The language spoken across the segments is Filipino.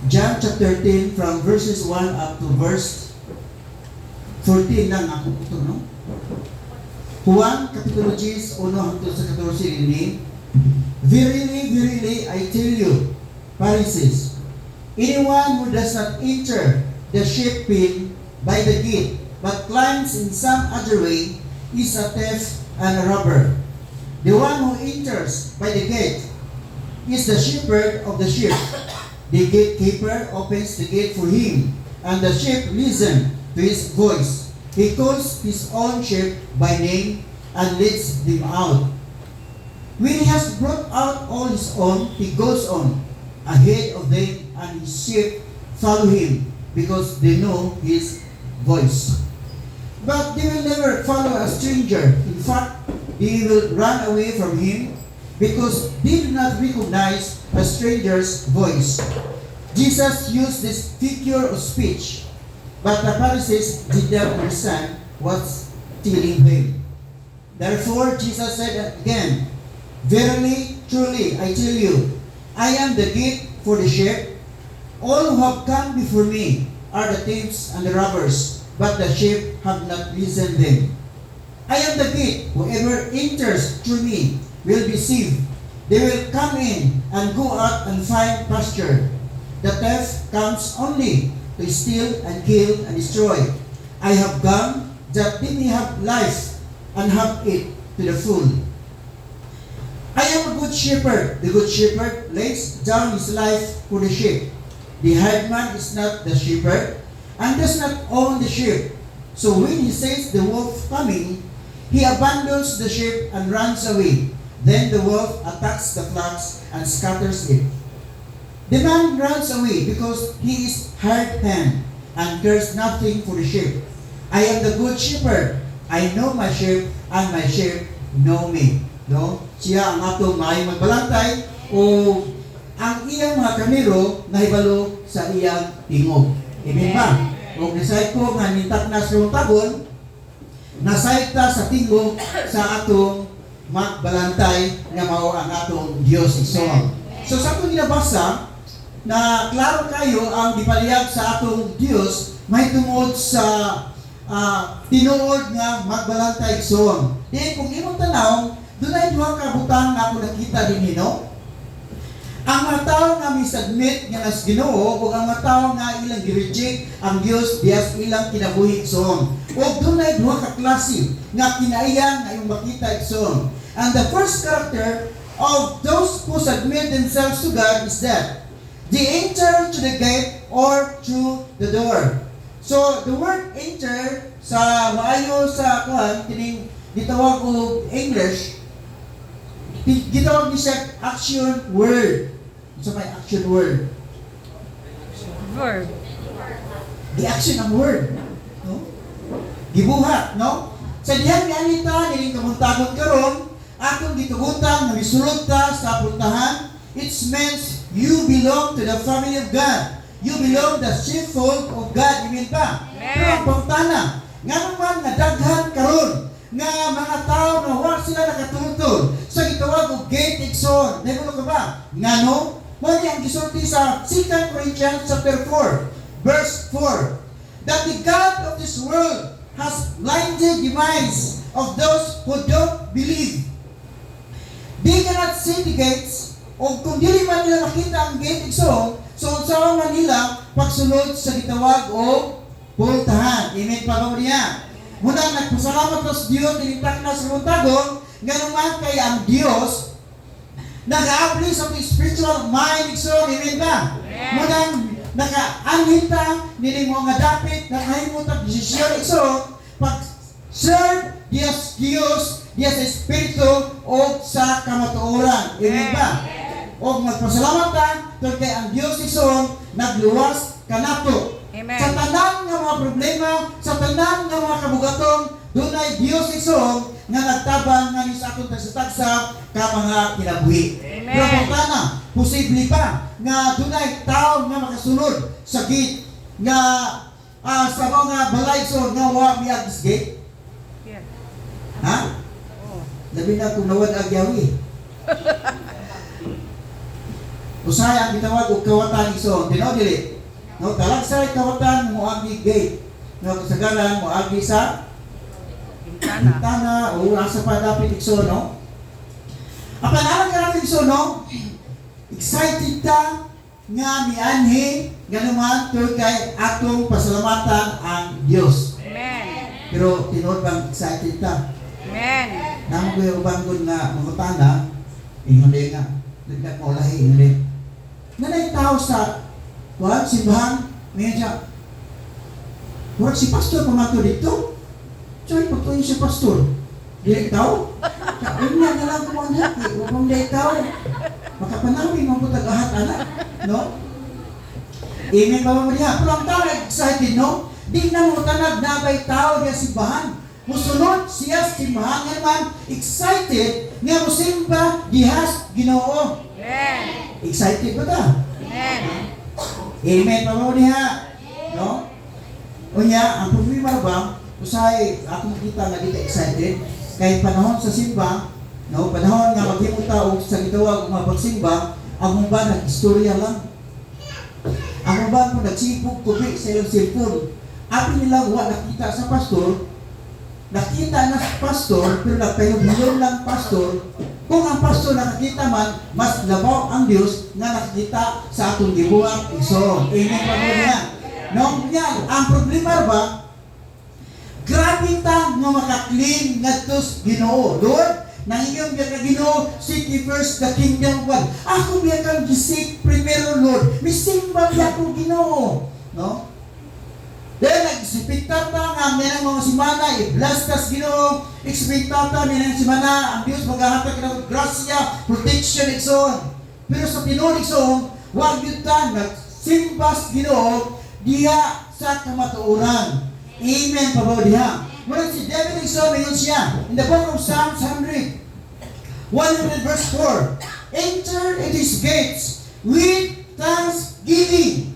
John chapter 10 from verses 1 up to verse 14 lang ako ito, no? Juan Kapitulo 10, 1 hangtod sa 14 ini. Verily, verily, I tell you, Pharisees, anyone who does not enter the sheeppen by the gate, but climbs in some other way, is a thief and a robber. The one who enters by the gate is the shepherd of the sheep. The gatekeeper opens the gate for him, and the sheep listen to his voice. He calls his own sheep by name and leads them out. When he has brought out all his own, he goes on ahead of them, and his sheep follow him, because they know his voice. But they will never follow a stranger. In fact, they will run away from him, because they do not recognize a stranger's voice. Jesus used this figure of speech, but the Pharisees did not understand what's telling him. Therefore, Jesus said again, verily, truly, I tell you, I am the gate for the sheep. All who have come before me are the thieves and the robbers, but the sheep have not listened them. I am the gate. Whoever enters through me will be saved. They will come in and go out and find pasture. The thief comes only to steal and kill and destroy. I have come that they may have life and have it to the full. I am a good shepherd. The good shepherd lays down his life for the sheep. The hired man is not the shepherd and does not own the sheep. So when he sees the wolf coming, he abandons the sheep and runs away. Then the wolf attacks the flocks and scatters it. The man runs away because he is hired hand and cares nothing for the sheep. I am the good shepherd. I know my sheep, and my sheep know me. No? Siya ang atong maayong magbalantay o ang iyang mga kamero nahibalo sa iyang tingog. Amen ba? O nasay ko nga nitak na sa tagon, nasay ta sa tingog sa atong magbalantay nga mao ang atong Dios isoon. So sa atong ginabasa, na klaro kayo ang gipalihag sa atong Dios may tungod sa tinuod nga magbalantay isoon. Di kung imong tanaw, dunay duha ka butang nga ako nakita dinhi, no? Ang mga tao nga misubmit nga as Ginoo o ang mga tao nga ilang gi-reject ang Dios bias ilang kinabuhi igsoon. O dunay duha ka klase nga kinaiyan nga imong makita igsoon. And the first character of those who submit themselves to God is that they enter to the gate or through the door. So the word enter sa maayo sa kuan kining gitawag og English, gitawag ni siya action word. So may action word. Verb. The action ang word. No? Gibuhat, no? Sa diyan ni Anita, niling kamuntagon karon, atong gitugutan na misulod ta sa puntahan, it means you belong to the family of God. You belong the sheepfold of God. Amen pa? Pero ang pangtana, nga naman nga daghan karon nga mga tao na wa sila nakatutol sa gitawag og gate igsoon. Nagulo ka ba? Ngano? Mo ni ang gisulti sa 2 Corinthians chapter 4, verse 4. That the God of this world has blinded the minds of those who don't believe. They cannot see the gates, o kung dili man nila makita ang gate igsoon, so unsaon man nila pagsulod sa gitawag o pultahan. Amen pa ba niya? Muna nagpasalamat sa Dios nilitak na sa muntagon, nga naman kay ang Dios nag-aabli sa spiritual mind igsoon. Amen ba? Muna naka-anhita nili mo nga dapit na kahimutang desisyon igsoon pag serve Dios Dios Espiritu o sa kamatuoran. Amen ba? O magpasalamat ka tungkol kay ang Dios igsoon nagluwas kanato. Amen. Sa tanan nga mga problema, sa tanan nga mga kabugaton, dunay Dios igsoon nga nagtabang nga ni sa atong tagsa-tagsa ka mga kinabuhi. Amen. Pero pagtana, posible pa nga dunay tao nga makasunod sa gate nga sa mga balayso nga wa miag gate. Yeah. Ha? Oh. Labi na kung nawad agyawi. Usahay ang gitawag og kawatan igsoon. Tinuod dili. No, talagsa kawatan mo agi gate. No, kasagaran mo agi sa Bintana. bintana o asa pa dapat igsoon, no? Apan alam ka natin igsoon, no? Excited ta nga mianhi ganuman to kay atong pasalamatan ang Dios. Amen. Pero tinuod bang excited ta? Amen. Namo ko yung ubangod nga mangutana, inguli nga, nagdag mo lahi, inguli. Nanay tao sa, simbahan, ngayon siya, wala si pastor pamato dito. Choy, pagtuin si pastor. Dili tao. Unya na lang ko ang hati, upang dili tao. Makapanawin mo po tagahat, anak. No? Amen pa mo diha. Pero ang tao excited, no? Di na mo tanag nabay tao niya simbahan. Musunod siya sa simbahan nga naman excited nga musimba dihas Ginoo. Amen. Excited ba ta? Amen. Amen pa mo diha. No? Unya, ang problema ba, usahay ako makita nga di ka excited kay panahon sa simba, no, panahon nga maghimong tao sa gitawag nga pagsimba, ang mga nag-istorya lang. Ang mga mo nagsipog kubi sa iyong cellphone. Api nila wa nakita sa pastor, nakita na sa pastor, pero nagpayong lang pastor. Kung ang pastor nakakita man, mas labaw ang Diyos na nakikita sa atong gibuang igsoon. Amen pa mo niya. No, yan, ang problema ba, grabe ta nga makakling ngadtos Ginoo. Lord, nangingam biya ka Ginoo, seek ye first the kingdom of God. Ako biya kang gisik primero, Lord. Misimba biya ko Ginoo. No? Dahil nag-expectata nga minang mga simana, i-bless tas Ginoo, expectata minang simana, ang Diyos maghahatag ng grasya, protection, igsoon. Pero sa tinuod igsoon, wag yun ta, nagsimbas Ginoo, diha sa kamatuoran. Amen, pabaw diha. Muna si David igsoon, ngayon siya, in the book of Psalms 100 verse 4, enter into his gates with thanksgiving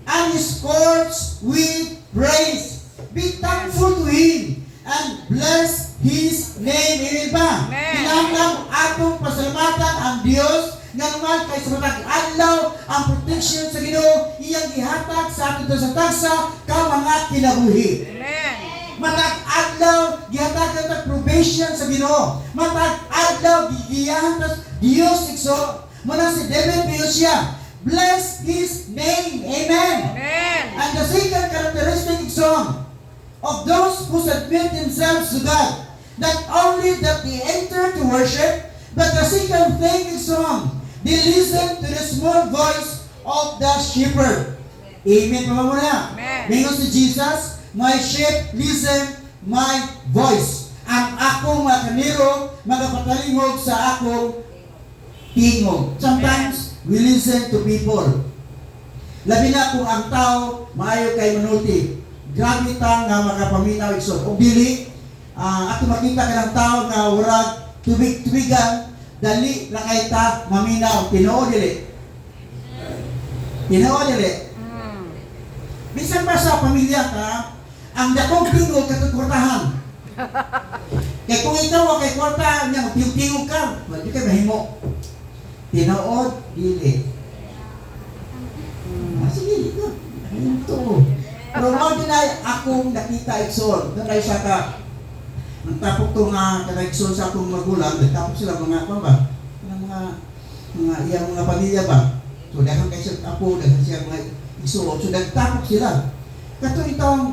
and his courts with praise. Be thankful to him and bless his name. Amen ba? Amen. Kinahanglan atong pasalamatan ang Dios nga naman kay sa matag adlaw ang protection sa Ginoo iyang gihatag sa aton sa tagsa ka mga kinabuhi. Amen. Matag adlaw gihatag ang probation sa Ginoo. Matag adlaw gigiyahan sa Dios igsoon. Muna si David siya. Bless his name. Amen. Amen. And the second characteristic song of those who submit themselves to God, not only that they enter to worship, but the second thing is song, they listen to the small voice of the shepherd. Amen. Pamamuna. Amen. Mingon si Jesus, my sheep listen my voice. Ang akong mga kaniro magapatalingog sa akong tingog. Sometimes we listen to people. Labi na kung ang tao maayo kay manulti. Grabe ta nga makapaminaw igsoon. O dili, ato makita ka ng tao nga urag tubig-tubigan, dali na kay ta maminaw. Tinuod dili. Tinuod dili. Bisan ba sa pamilya ka, ang dakong tingog katutkurtahan. Kaya kung ikaw o kay kwarta niya, tingog ka, hindi ka mahimo. Tinuod dili. Sige, ito. Ito. Pero mo din ay akong nakita igsoon. Doon ay siya ka. Nagtapok ito nga kanagsoon sa akong magulang. Nagtapok sila mga apa ba? Mga iyang mga pamilya ba? So, dahil kayo siya apo, dahil siya mga igsoon. So, nagtapok sila. Kato itong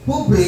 pobre,